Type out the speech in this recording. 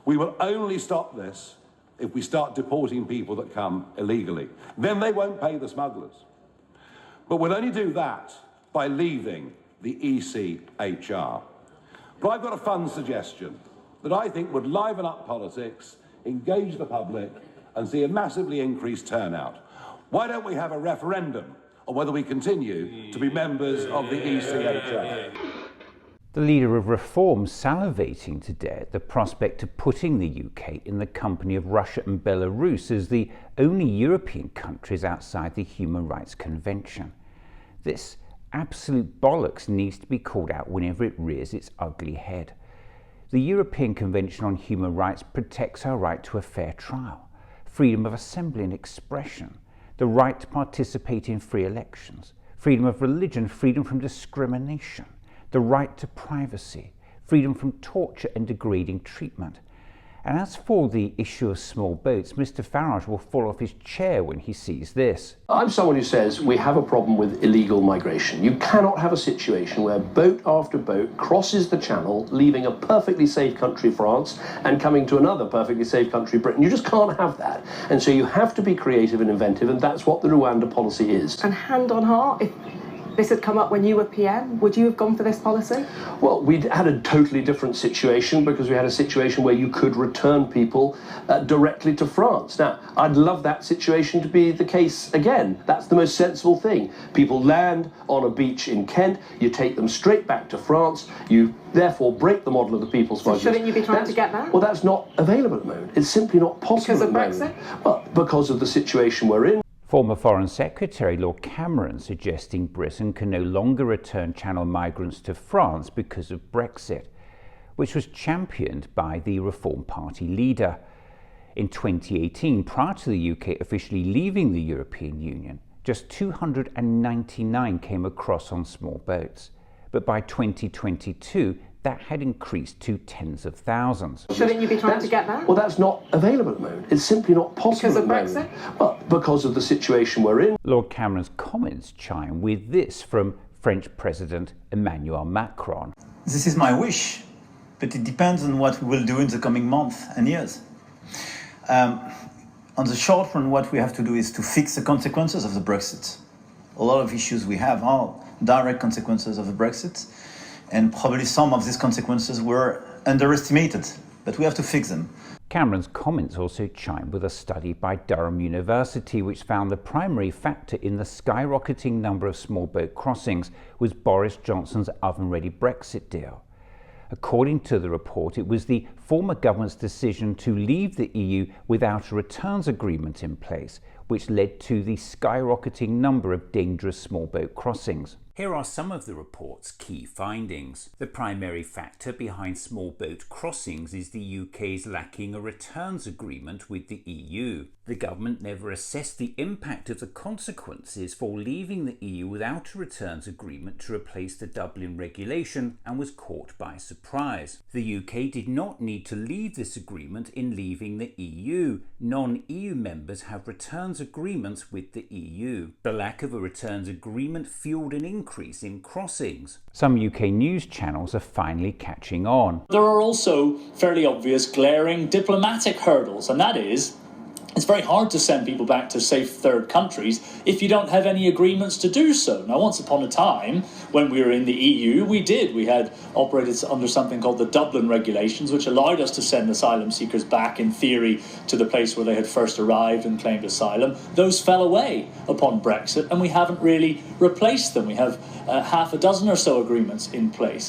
We will only stop this if we start deporting people that come illegally. Then they won't pay the smugglers. But we'll only do that by leaving the ECHR. But I've got a fun suggestion that I think would liven up politics, engage the public, and see a massively increased turnout. Why don't we have a referendum on whether we continue to be members of the ECHR? The leader of Reform salivating today at the prospect of putting the UK in the company of Russia and Belarus as the only European countries outside the Human Rights Convention. This absolute bollocks needs to be called out whenever it rears its ugly head. The European Convention on Human Rights protects our right to a fair trial, freedom of assembly and expression, the right to participate in free elections, freedom of religion, freedom from discrimination, the right to privacy, freedom from torture and degrading treatment. And as for the issue of small boats, Mr. Farage will fall off his chair when he sees this. I'm someone who says we have a problem with illegal migration. You cannot have a situation where boat after boat crosses the channel, leaving a perfectly safe country, France, and coming to another perfectly safe country, Britain. You just can't have that. And so you have to be creative and inventive, and that's what the Rwanda policy is. And hand on heart, if this had come up when you were PM, would you have gone for this policy? Well, we'd had a totally different situation because we had a situation where you could return people directly to France. Now, I'd love that situation to be the case again. That's the most sensible thing. People land on a beach in Kent, you take them straight back to France, you therefore break the model of the people's smugglers. So shouldn't you be trying to get that? Well, that's not available at the moment. It's simply not possible at the moment. Because of Brexit? Well, because of the situation we're in. Former Foreign Secretary Lord Cameron suggesting Britain can no longer return Channel migrants to France because of Brexit, which was championed by the Reform Party leader. In 2018, prior to the UK officially leaving the European Union, just 299 came across on small boats. But by 2022, that had increased to tens of thousands. Shouldn't you be trying to get that? Well, that's not available at the moment. It's simply not possible because of at the Brexit? moment. Well, because of the situation we're in. Lord Cameron's comments chime with this from French President Emmanuel Macron. This is my wish, but it depends on what we will do in the coming months and years. On the short run, what we have to do is to fix the consequences of the Brexit. A lot of issues we have are direct consequences of the Brexit, and probably some of these consequences were underestimated, but we have to fix them. Cameron's comments also chime with a study by Durham University which found the primary factor in the skyrocketing number of small boat crossings was Boris Johnson's oven-ready Brexit deal. According to the report, it was the former government's decision to leave the EU without a returns agreement in place, which led to the skyrocketing number of dangerous small boat crossings. Here are some of the report's key findings. The primary factor behind small boat crossings is the UK's lacking a returns agreement with the EU. The government never assessed the impact of the consequences for leaving the EU without a returns agreement to replace the Dublin regulation and was caught by surprise. The UK did not need to leave this agreement in leaving the EU. Non-EU members have returns agreements with the EU. The lack of a returns agreement fueled an increase in crossings. Some UK news channels are finally catching on. There are also fairly obvious glaring diplomatic hurdles, and that is it's very hard to send people back to safe third countries if you don't have any agreements to do so. Now, once upon a time, when we were in the EU, we had operated under something called the Dublin regulations, which allowed us to send asylum seekers back, in theory, to the place where they had first arrived and claimed asylum. Those fell away upon Brexit, and we haven't really replaced them. We have half a dozen or so agreements in place.